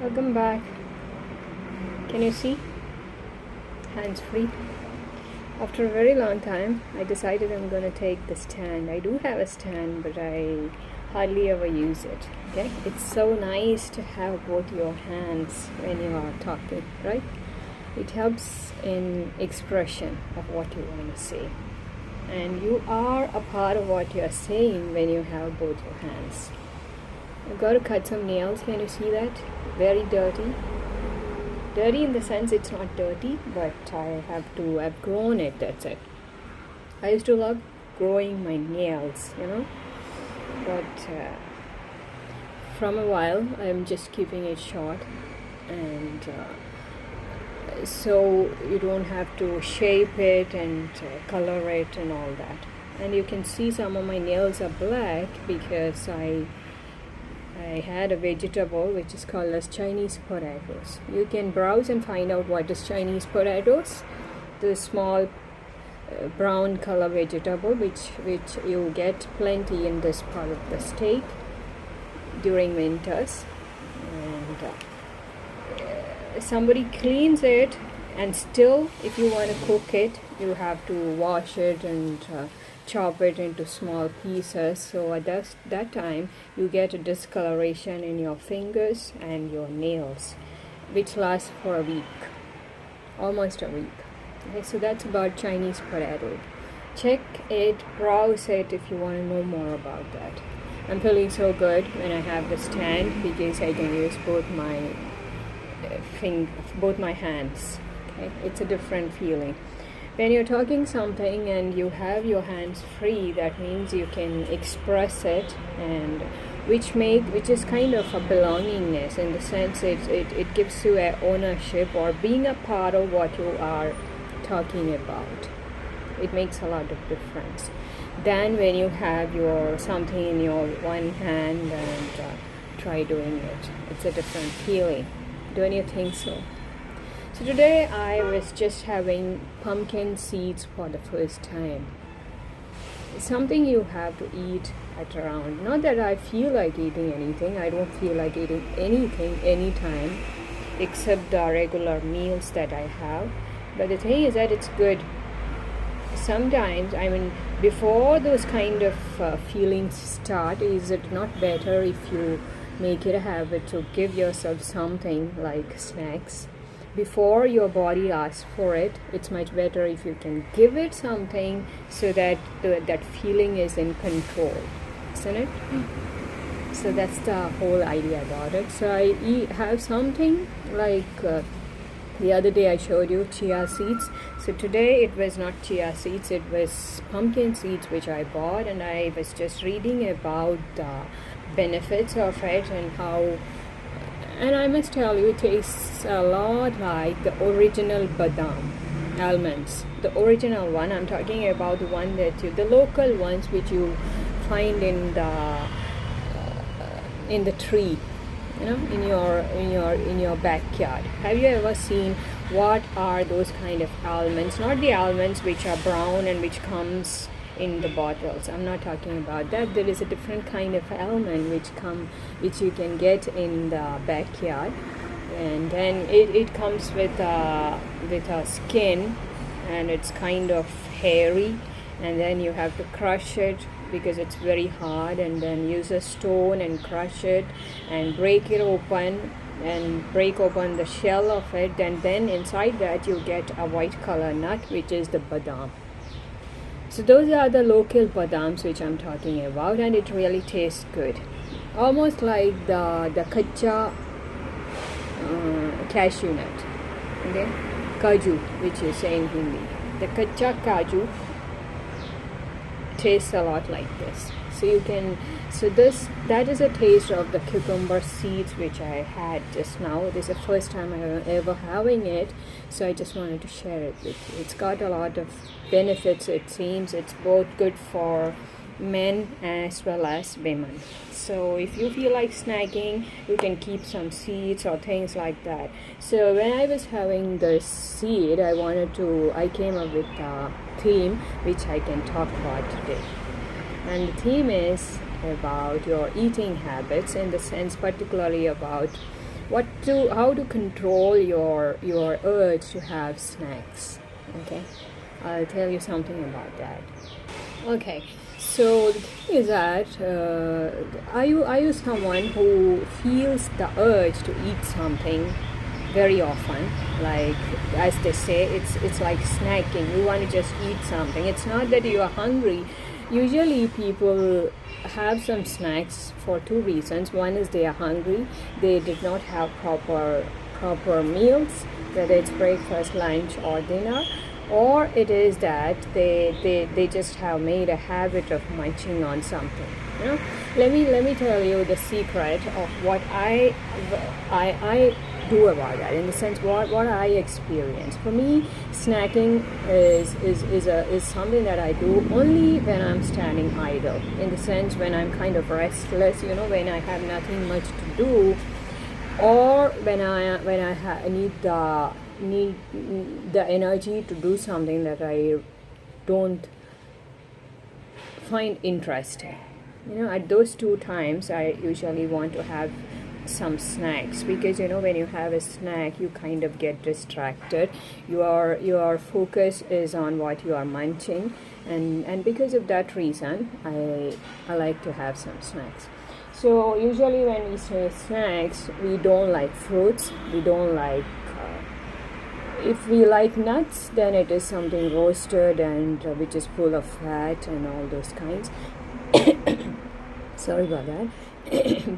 Welcome back. Can you see? Hands free. After a very long time, I decided I'm going to take the stand. I do have a stand, but I hardly ever use it. Okay? It's so nice to have both your hands when you are talking, right? It helps in expression of what you want to say. And you are a part of what you're saying when you have both your hands. I've got to cut some nails. Can you see that? Very dirty. Dirty in the sense it's not dirty, but I've grown it, that's it. I used to love growing my nails, but from a while I'm just keeping it short, and so you don't have to shape it and color it and all that. And you can see some of my nails are black because I had a vegetable which is called as Chinese potatoes. You can browse and find out what is Chinese potatoes. The small brown color vegetable which you get plenty in this part of the state during winters. And somebody cleans it, and still if you want to cook it, you have to wash it and chop it into small pieces. So at that time you get a discoloration in your fingers and your nails, which lasts for a week, almost a week. Okay, so that's about Chinese potato. Check it, browse it if you want to know more about that. I'm feeling so good when I have the stand because I can use both my both my hands. Okay, it's a different feeling. When you're talking something and you have your hands free, that means you can express it, and which is kind of a belongingness, in the sense it gives you a ownership or being a part of what you are talking about. It makes a lot of difference than when you have your something in your one hand and try doing it. It's a different feeling. Don't you think so? So today I was just having pumpkin seeds for the first time. It's something you have to eat at around. Not that I feel like eating anything. I don't feel like eating anything anytime except the regular meals that I have. But the thing is that it's good. Sometimes, before those kind of feelings start, is it not better if you make it a habit to give yourself something like snacks? Before your body asks for it, it's much better if you can give it something so that that feeling is in control, isn't it? So that's the whole idea about it. So I have something like the other day I showed you chia seeds. So today it was not chia seeds, it was pumpkin seeds which I bought, and I was just reading about the benefits of it and how. And I must tell you, it tastes a lot like the original badam almonds. The original one, I'm talking about the one the local ones which you find in the tree, in your backyard. Have you ever seen what are those kind of almonds? Not the almonds which are brown and which comes in the bottles. I'm not talking about that. There is a different kind of almond which you can get in the backyard, and then it comes with a skin, and it's kind of hairy, and then you have to crush it because it's very hard, and then use a stone and crush it and break it open and break open the shell of it, and then inside that you get a white color nut which is the badam. So those are the local badams which I'm talking about, and it really tastes good. Almost like the kacha cashew nut, okay? Kaju, which you say in Hindi. The kacha kaju tastes a lot like this. So that is a taste of the cucumber seeds which I had just now. This is the first time I'm ever having it, so I just wanted to share it with you. It's got a lot of benefits. It seems it's both good for men as well as women. So if you feel like snacking, you can keep some seeds or things like that. So when I was having this seed, I came up with a theme which I can talk about today. And the theme is about your eating habits, in the sense particularly about how to control your urge to have snacks. Okay, I'll tell you something about that. Okay, so the thing is that are you someone who feels the urge to eat something very often? Like, as they say, it's like snacking. You want to just eat something. It's not that you are hungry. Usually people have some snacks for two reasons. One is they are hungry. They did not have proper meals, whether it's breakfast, lunch, or dinner, or it is that they just have made a habit of munching on something. Let me tell you the secret of what I do about that, in the sense what I experience. For me, snacking is something that I do only when I'm standing idle, in the sense when I'm kind of restless, when I have nothing much to do, or when I need the energy to do something that I don't find interesting. At those two times I usually want to have some snacks, because when you have a snack, you kind of get distracted. Your focus is on what you are munching, and because of that reason I like to have some snacks. So usually when we say snacks, we don't like fruits, we don't like if we like nuts, then it is something roasted and which is full of fat and all those kinds. Sorry about that.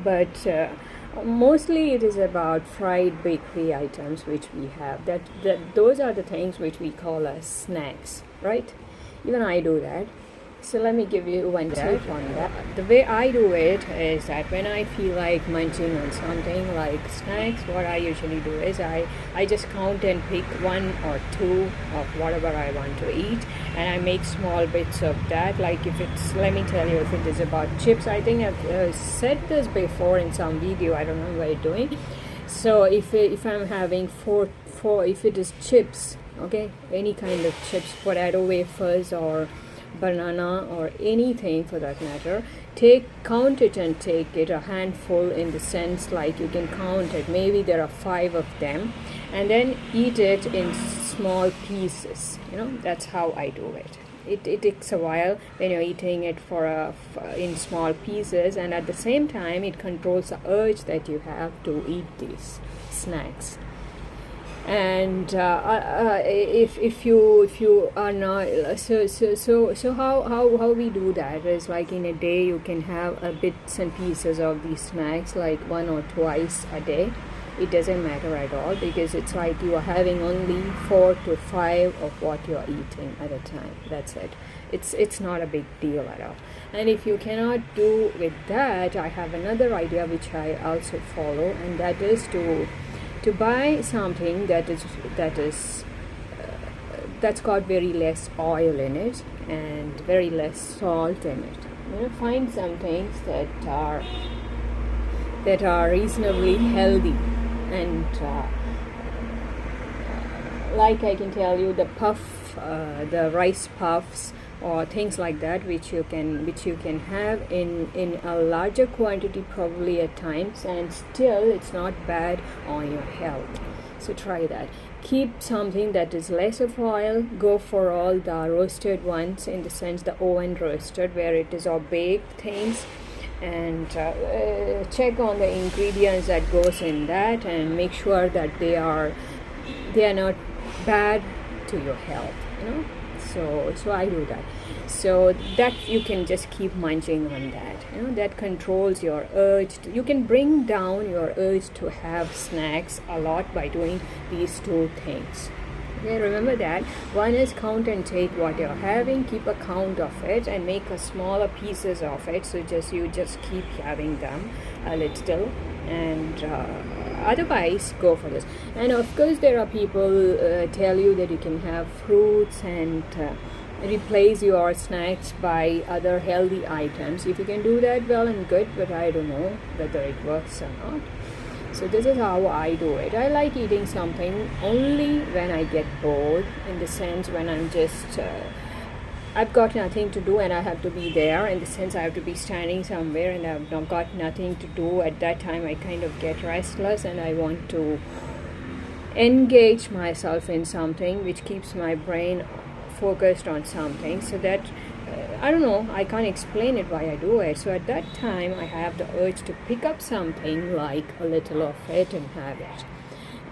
But mostly it is about fried bakery items which we have. Those are the things which we call as snacks, right? Even I do that. So let me give you one tip on that. The way I do it is that when I feel like munching on something like snacks, what I usually do is I just count and pick one or two of whatever I want to eat, and I make small bits of that. Like if it's, let me tell you, if it is about chips, I think I've said this before in some video, I don't know what I'm doing. So if I'm having four, if it is chips, okay, any kind of chips, potato wafers or banana or anything for that matter, count it and take it a handful, in the sense like you can count it, maybe there are 5 of them, and then eat it in small pieces. That's how I do it. It takes a while when you're eating it in small pieces, and at the same time it controls the urge that you have to eat these snacks. And if you are not, so how we do that is, like, in a day you can have bits and pieces of these snacks, like 1 or twice a day. It doesn't matter at all, because it's like you are having only 4 to 5 of what you are eating at a time. That's it. It's not a big deal at all. And if you cannot do with that, I have another idea which I also follow, and that is to buy something that's got very less oil in it and very less salt in it. Find some things that are reasonably healthy, and like I can tell you, the rice puffs or things like that, which you can have in a larger quantity probably at times, and still it's not bad on your health. So try that. Keep something that is less of oil. Go for all the roasted ones, in the sense the oven roasted, where it is all baked things, and check on the ingredients that goes in that, and make sure that they are not bad to your health. So I do that, so that you can just keep munching on that. That controls your urge. You can bring down your urge to have snacks a lot by doing these two things. Okay, remember that. One is count and take what you're having, keep a count of it, and make a smaller pieces of it, so you just keep having them a little, and otherwise go for this. And of course there are people tell you that you can have fruits and replace your snacks by other healthy items. If you can do that, well and good, but I don't know whether it works or not. So this is how I do it. I like eating something only when I get bored, in the sense when I'm just I've got nothing to do and I have to be there, in the sense I have to be standing somewhere and I've not got nothing to do at that time, I kind of get restless and I want to engage myself in something which keeps my brain focused on something, so that I don't know, I can't explain it why I do it. So at that time I have the urge to pick up something, like a little of it, and have it.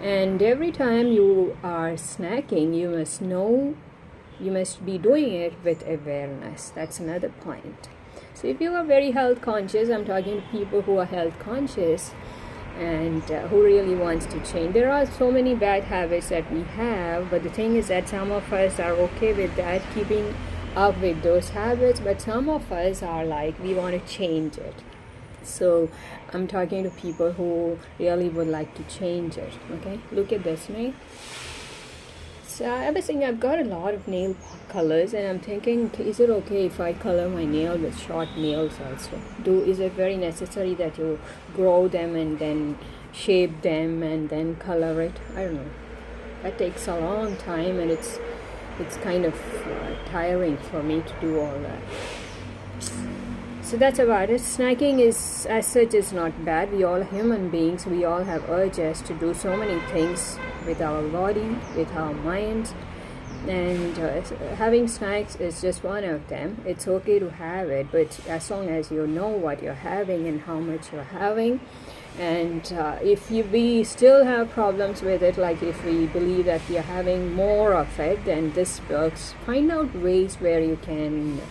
And every time you are snacking, you must know, you must be doing it with awareness. That's another point. So if you are very health conscious, I'm talking to people who are health conscious and who really wants to change. There are so many bad habits that we have, but the thing is that some of us are okay with that, keeping up with those habits, but some of us are like, we want to change it. So I'm talking to people who really would like to change it. Okay, look at this nail. So I was thinking, I've got a lot of nail colors and I'm thinking, is it okay if I color my nail with short nails also? Is it very necessary that you grow them and then shape them and then color it? I don't know. That takes a long time and it's kind of tiring for me to do all that. So that's about it. Snacking is, as such, is not bad. We all are human beings. We all have urges to do so many things with our body, with our minds. And having snacks is just one of them. It's okay to have it, but as long as you know what you're having and how much you're having. And if we still have problems with it, like if we believe that we are having more of it, then this works. Find out ways where you can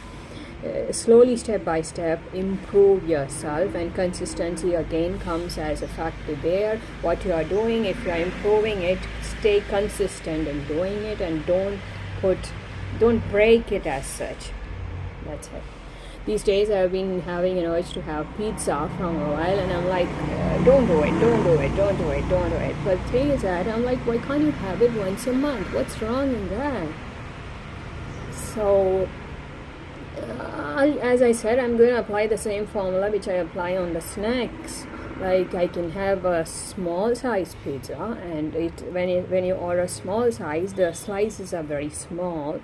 slowly, step by step, improve yourself, and consistency again comes as a factor there. What you are doing, if you are improving it, stay consistent in doing it and don't break it as such. That's it. These days I've been having an urge to have pizza from a while and I'm like, don't do it. But the thing is that I'm like, why can't you have it once a month? What's wrong in that? So as I said, I'm going to apply the same formula which I apply on the snacks. Like I can have a small size pizza, and when you order small size, the slices are very small,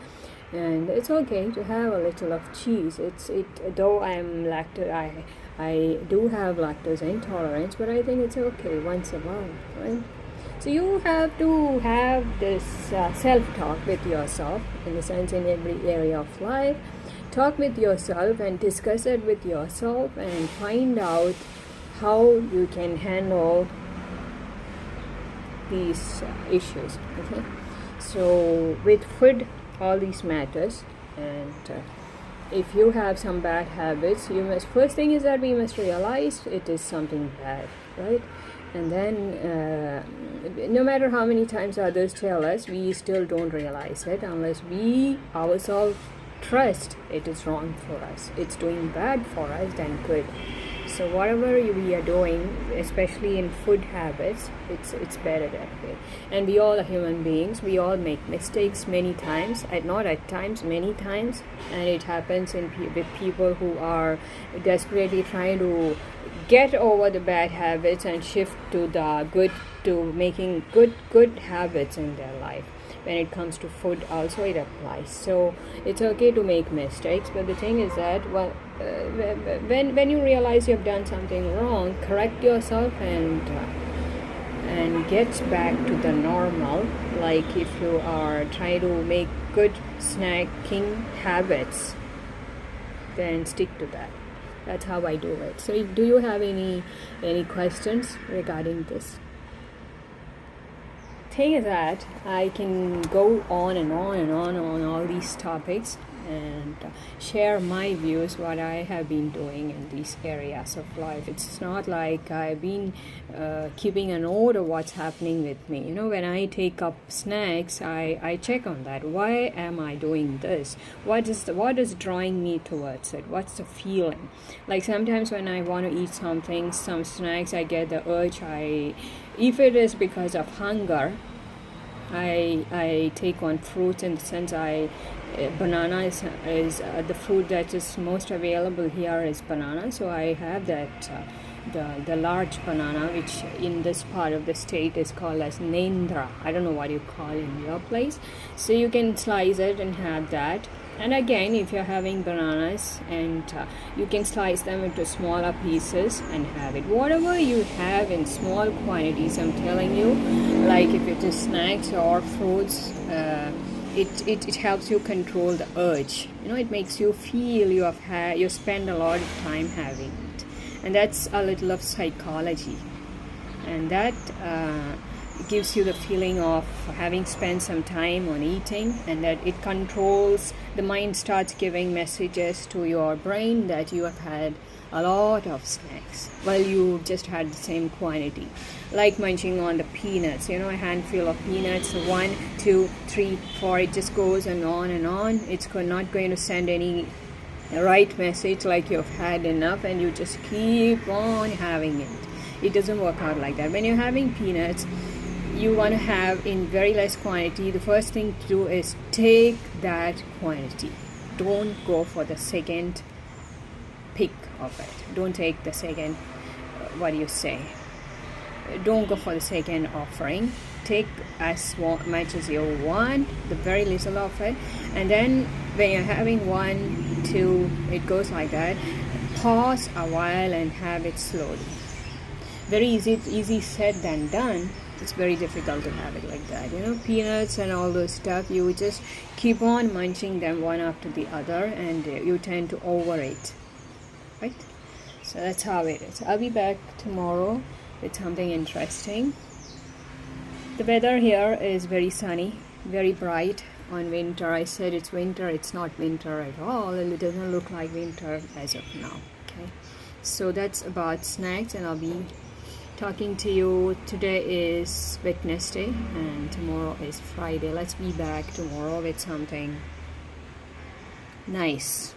and it's okay to have a little of cheese. Though I do have lactose intolerance, but I think it's okay once a while, right? So you have to have this self-talk with yourself, in the sense in every area of life. Talk with yourself and discuss it with yourself and find out how you can handle these issues. Okay, so with food, all these matters, and if you have some bad habits, first thing is that we must realize it is something bad, right? And then no matter how many times others tell us, we still don't realize it unless we ourselves trust it is wrong for us, it's doing bad for us, then good. So whatever we are doing, especially in food habits, it's better that way. And we all are human beings. We all make mistakes many times, many times, and it happens with people who are desperately trying to get over the bad habits and shift to the good, to making good habits in their life. When it comes to food also it applies. So it's okay to make mistakes, but the thing is that when you realize you've done something wrong, correct yourself and get back to the normal. Like if you are trying to make good snacking habits, then stick to that. That's how I do it. So do you have any questions regarding this? Thing is that I can go on and on all these topics and share my views, what I have been doing in these areas of life. It's not like I've been keeping a note of what's happening with me. You know, when I take up snacks, I check on that. Why am I doing this? What is drawing me towards it? What's the feeling? Like sometimes when I want to eat some snacks, I get the urge. If it is because of hunger, I take on fruits, in the sense banana is the fruit that is most available here is banana. So I have that the large banana, which in this part of the state is called as nendra. I don't know what you call it in your place. So you can slice it and have that. And again, if you're having bananas, and you can slice them into smaller pieces and have it. Whatever you have in small quantities, I'm telling you, like if it is snacks or fruits, it helps you control the urge. It makes you feel you spend a lot of time having it, and that's a little of psychology, and that gives you the feeling of having spent some time on eating, and that it controls the mind, starts giving messages to your brain that you have had a lot of snacks while you just had the same quantity. Like munching on the peanuts, a handful of peanuts, 1, 2, 3, 4, it just goes and on and on. It's not going to send any right message like you've had enough, and you just keep on having it. It doesn't work out like that. When you're having peanuts, you want to have in very less quantity. The first thing to do is take that quantity. Don't go for the second pick of it. Don't take the second, don't go for the second offering. Take as much as you want, the very little of it, and then when you're having 1, 2, it goes like that. Pause a while and have it slowly. Very easy said than done. It's very difficult to have it like that. Peanuts and all those stuff, you just keep on munching them one after the other, and you tend to overeat, right? So that's how it is. I'll be back tomorrow with something interesting. The weather here is very sunny, very bright. On winter, I said it's winter. It's not winter at all, and it doesn't look like winter as of now. Okay, so that's about snacks, and I'll be talking to you. Today is Wednesday and tomorrow is Friday. Let's be back tomorrow with something nice.